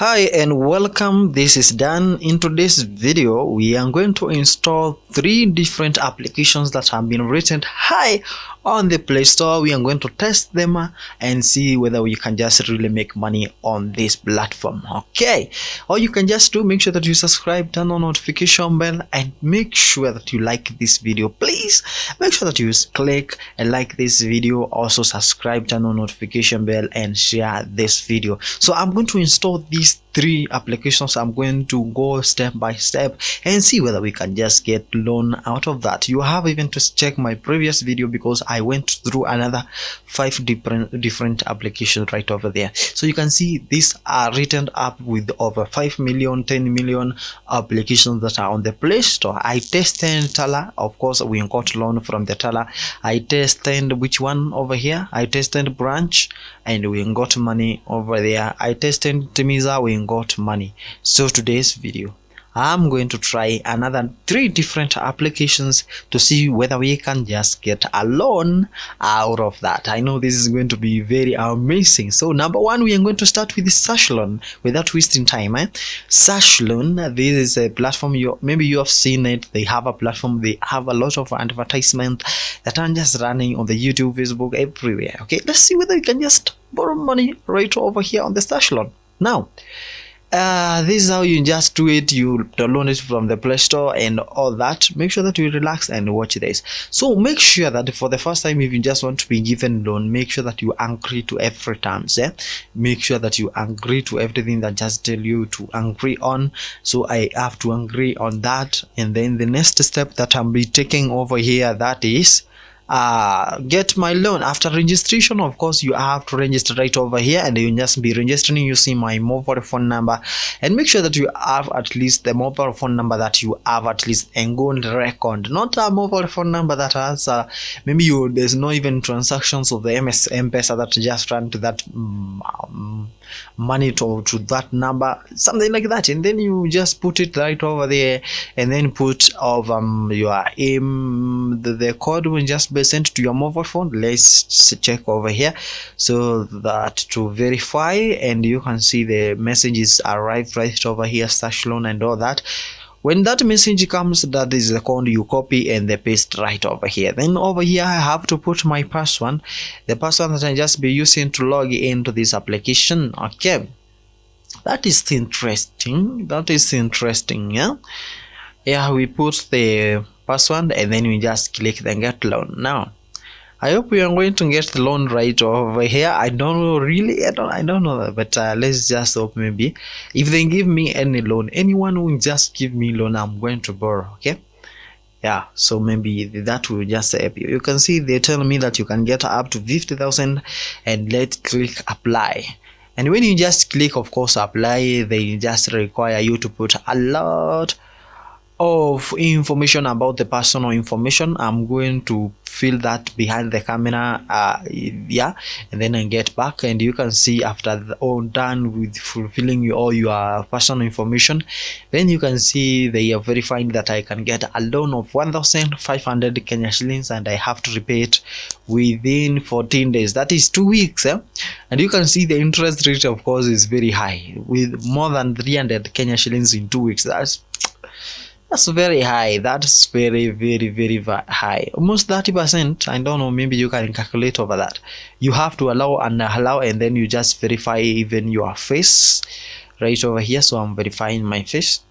Hi and welcome. This is Dan. In today's video, we are going to install 3 different applications that have been rated high on the Play Store. We are going to test them and see whether we can just really make money on this platform. Okay, all you can just do, make sure that you subscribe, turn on notification bell, and make sure that you like this video. Please make sure that you click and like this video, also subscribe, turn on notification bell, and share this video. So I'm going to install these 3 applications. I'm going to go step by step and see whether we can just get loan out of that. You have even to check my previous video because I went through another 5 different applications right over there. So you can see these are written up with over 5 million, 10 million applications that are on the Play Store. I tested Tala. Of course, we got loan from the Tala. I tested which one over here? I tested Branch and we got money over there. I tested Timiza, we got money. So today's video, I'm going to try another 3 different applications to see whether we can just get a loan out of that. I know this is going to be very amazing. So number 1, we are going to start with the Sashloan without wasting time. Sashloan, this is a platform, maybe you have seen it. They have a platform, they have a lot of advertisement that are just running on the YouTube, Facebook, everywhere. Okay, let's see whether we can just borrow money right over here on the Sashloan. Now, this is how you just do it. You download it from the Play Store and all that. Make sure that you relax and watch this. So make sure that for the first time, if you just want to be given loan, make sure that you agree to every terms. Make sure that you agree to everything that just tell you to agree on. So I have to agree on that, and then the next step that I'll be taking over here, that is get my loan. After registration, of course, you have to register right over here, and you just be registering using my mobile phone number, and make sure that you have at least the mobile phone number that you have at least and go on the record, not a mobile phone number that has maybe there's no even transactions of the FXPesa that just run to that money to that number, something like that, and then you just put it right over there, and then put of your the code will just be sent to your mobile phone. Let's check over here so that to verify, and you can see the messages arrived right over here, Sashloan and all that. When that message comes, that is the code, you copy and they paste right over here. Then over here I have to put my password, the password that I just be using to log into this application. Okay, that is interesting. Yeah, we put the password and then we just click the get loan. Now I hope we are going to get the loan right over here. I don't know, really. I don't know, but let's just hope. Maybe if they give me any loan, anyone who just give me loan, I'm going to borrow. Okay, yeah, so maybe that will just help you. You can see they tell me that you can get up to 50,000, and let's click apply. And when you just click, of course, apply, they just require you to put a lot of information about the personal information. I'm going to fill that behind the camera, yeah, and then I get back, and you can see after all done with fulfilling all your personal information, then you can see they are verifying that I can get a loan of 1,500 Kenya shillings, and I have to repay it within 14 days. That is 2 weeks. And you can see the interest rate, of course, is very high, with more than 300 Kenya shillings in 2 weeks. That's very high. That's very, very, very high. Almost 30%. I don't know. Maybe you can calculate over that. You have to allow, and then you just verify even your face right over here. So I'm verifying my face.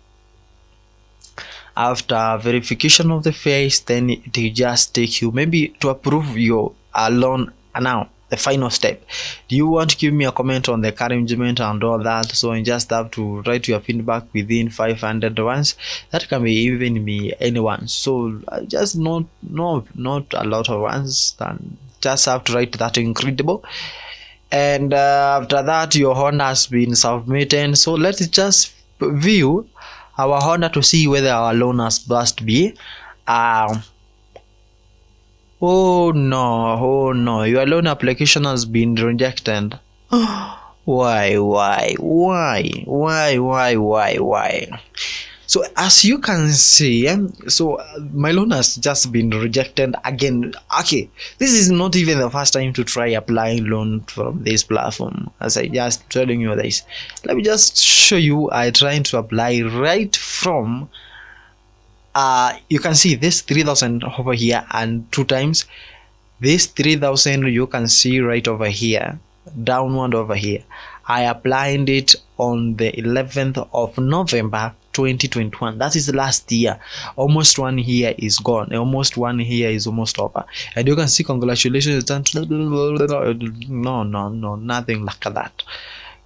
After verification of the face, then it just take you maybe to approve your loan. Now the final step, do you want to give me a comment on the arrangement and all that? So you just have to write your feedback within 500 ones. That can be even be anyone, so just not a lot of ones, and just have to write that incredible. And after that, your Honda has been submitted. So let's just view our Honda to see whether our loan has must be oh no, your loan application has been rejected. Why? So as you can see, my loan has just been rejected again. Okay, this is not even the first time to try applying loan from this platform. As I just telling you this, let me just show you. I trying to apply right from you can see this 3,000 over here, and 2 times this 3,000 you can see right over here, downward over here. I applied it on the 11th of November 2021. That is last year. Almost 1 year is gone. Almost 1 year is almost over. And you can see congratulations. No, nothing like that.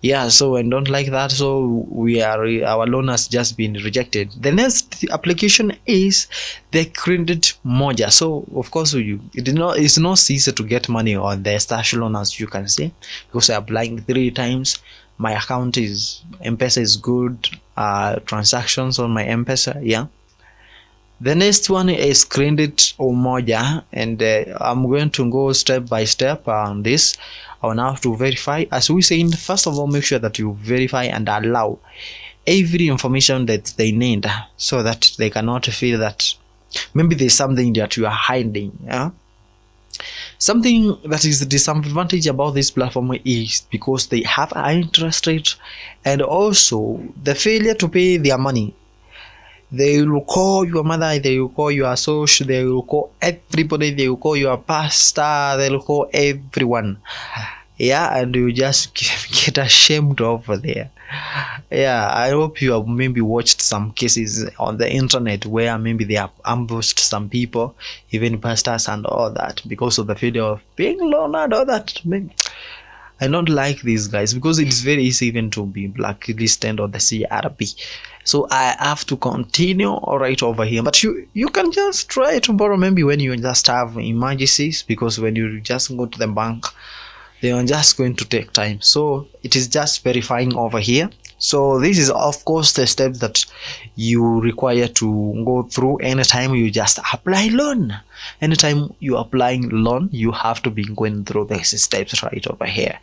Yeah, so I don't like that. So our loan has just been rejected. The next application is the credit moja. So of course it's not easy to get money on the stash loan, as you can see, because I'm applying 3 times. My account is FXPesa is good. Transactions on my FXPesa, yeah. The next one is credit moja, and I'm going to go step by step on this. I will have to verify. As we say, first of all, make sure that you verify and allow every information that they need, so that they cannot feel that maybe there's something that you are hiding. Yeah? Something that is the disadvantage about this platform is because they have high interest rate, and also the failure to pay their money. They will call your mother, they will call your social, they will call everybody, they will call your pastor, they will call everyone. Yeah, and you just get ashamed over there. Yeah, I hope you have maybe watched some cases on the internet where maybe they have ambushed some people, even pastors and all that, because of the failure of paying loan and all that. I don't like these guys, because it's very easy even to be blacklisted on the CRB. So I have to continue right over here, but you can just try to borrow maybe when you just have emergencies, because when you just go to the bank, they are just going to take time. So it is just verifying over here. So this is of course the step that you require to go through anytime you just apply loan. Anytime you applying loan, you have to be going through these steps right over here.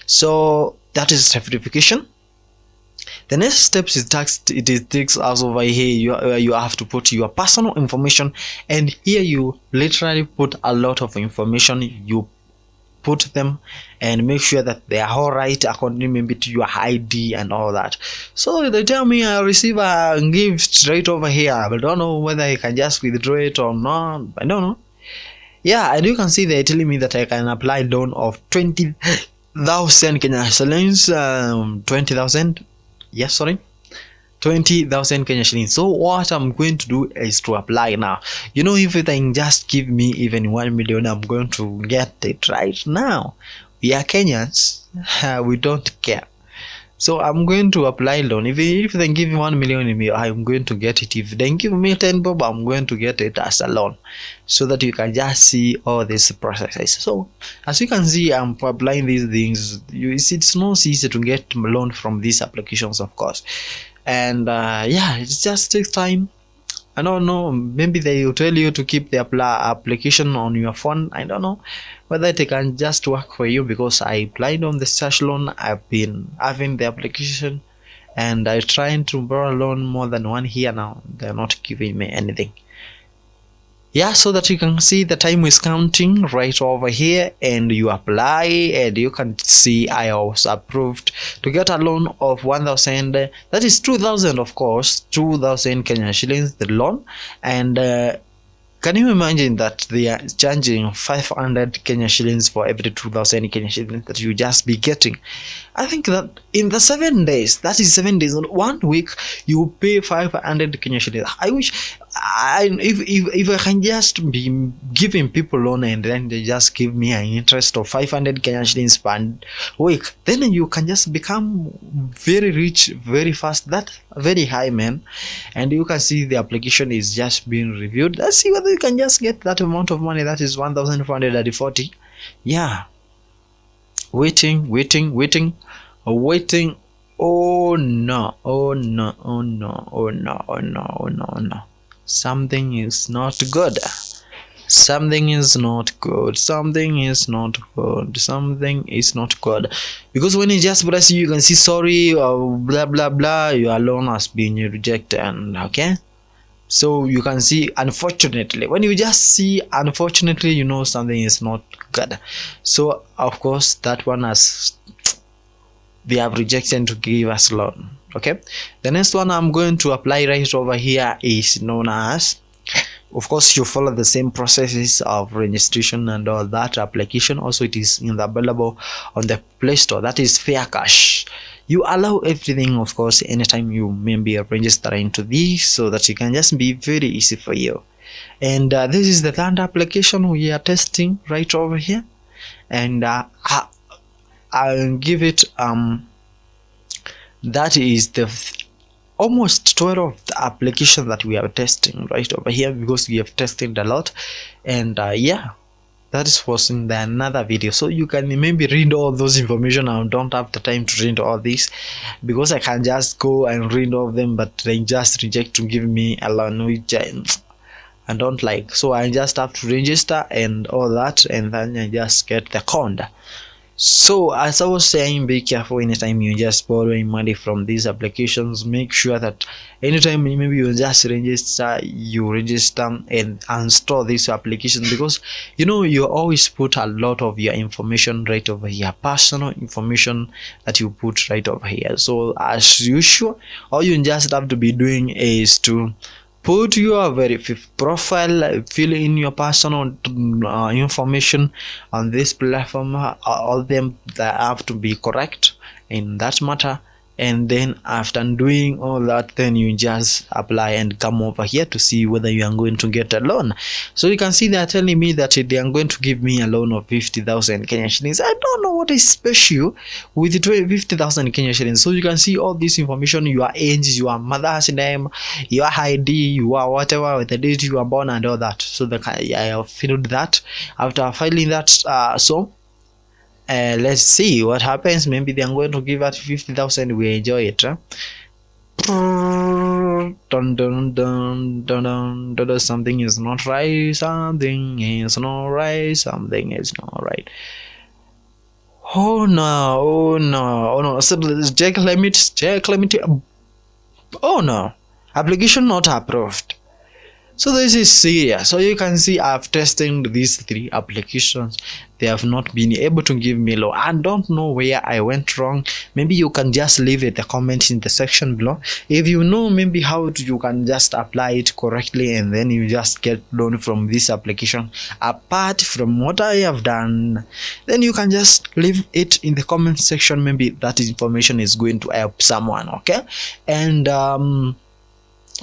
So that is verification. The next steps is it takes us over here. You have to put your personal information, and here you literally put a lot of information. You put them and make sure that they are all right according maybe to your ID and all that. So they tell me I receive a gift right over here. I don't know whether I can just withdraw it or not. I don't know. Yeah, and you can see they're telling me that I can apply loan of 20,000 Kenya shillings. 20,000. Yes, sorry. 20,000 Kenya shillings. So what I'm going to do is to apply now. You know, if they can just give me even 1 million, I'm going to get it right now. We are Kenyans. We don't care. So I'm going to apply loan. If they give me 1 million, I'm going to get it. If they give me 10 bob, I'm going to get it as a loan, so that you can just see all these processes. So as you can see, I'm applying these things. It's not easy to get loan from these applications, of course. And yeah, it just takes time. I don't know, maybe they will tell you to keep the application on your phone. I don't know whether it can just work for you, because I applied on the search loan. I've been having the application, and I tried to borrow a loan more than 1 year now. They're not giving me anything. Yeah, so that you can see the time is counting right over here, and you apply, and you can see I was approved to get a loan of 1,000. That is 2,000, of course, 2,000 Kenya shillings, the loan. And can you imagine that they are charging 500 Kenya shillings for every 2,000 Kenya shillings that you just be getting? I think that in the 7 days, that is 7 days, 1 week, you pay 500 Kenya shillings. I wish if I can just be giving people loan, and then they just give me an interest of 500 Kenya shillings per week, then you can just become very rich very fast. That very high, man. And you can see the application is just being reviewed. Let's see whether you can just get that amount of money. That is 1,440. Yeah, waiting. Oh no, something is not good. something is not good, something is not good, something is not good. Because when you just press, you can see sorry or blah blah blah, your loan has been rejected. Okay, so you can see unfortunately. When you just see unfortunately, you know something is not good. So of course that one has, they have rejected to give us loan. Okay, the next one I'm going to apply right over here is known as, of course you follow the same processes of registration and all that. Application also, it is available on the Play Store, that is Fair Cash. You allow everything, of course, anytime you maybe register into this, so that it can just be very easy for you. And this is the third application we are testing right over here, and I'll give it that is the almost 12 of the application that we are testing right over here, because we have tested a lot. And yeah, that is was in the another video, so you can maybe read all those information. I don't have the time to read all this, because I can just go and read all of them, but they just reject to give me a loan, which I don't like. So I just have to register and all that, and then I just get the code. So as I was saying, be careful anytime you just borrowing money from these applications. Make sure that anytime maybe you just register, you register and install this application, because you know you always put a lot of your information right over here, personal information that you put right over here. So as usual, all you just have to be doing is to put your profile, fill in your personal information on this platform, all them that have to be correct in that matter. And then after doing all that, then you just apply and come over here to see whether you are going to get a loan. So you can see they are telling me that they are going to give me a loan of 50,000 Kenya shillings. I don't know what is special with the 50,000 Kenya shillings. So you can see all this information, your age, your mother's name, your ID, your whatever, with the date you were born and all that. So I have filled that. After filing that, let's see what happens. Maybe they are going to give us 50,000. We enjoy it. Dun, dun, dun, dun, dun, dun. Something is not right. Something is not right. Something is not right. Oh no! Oh no! Oh no! So check limit. Check limit. Oh no! Application not approved. So this is serious. So you can see I've tested these 3 applications. They have not been able to give me loan. I don't know where I went wrong. Maybe you can just leave it the comment in the section below. If you know maybe how you can just apply it correctly, and then you just get loan from this application apart from what I have done, then you can just leave it in the comment section. Maybe that information is going to help someone. Okay, and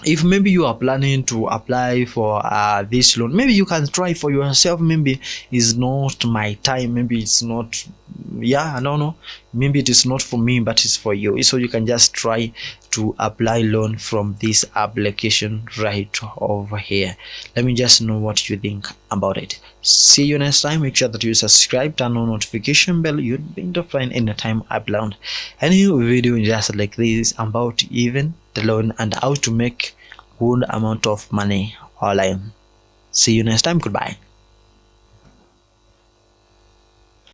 if maybe you are planning to apply for this loan, maybe you can try for yourself. Maybe it's not my time, maybe it's not, I don't know, maybe it is not for me, but it's for you. So you can just try to apply loan from this application right over here. Let me just know what you think about it. See you next time. Make sure that you subscribe, turn on notification bell. You'll be notified anytime I upload any video just like this about even the loan and how to make good amount of money online. See you next time. Goodbye.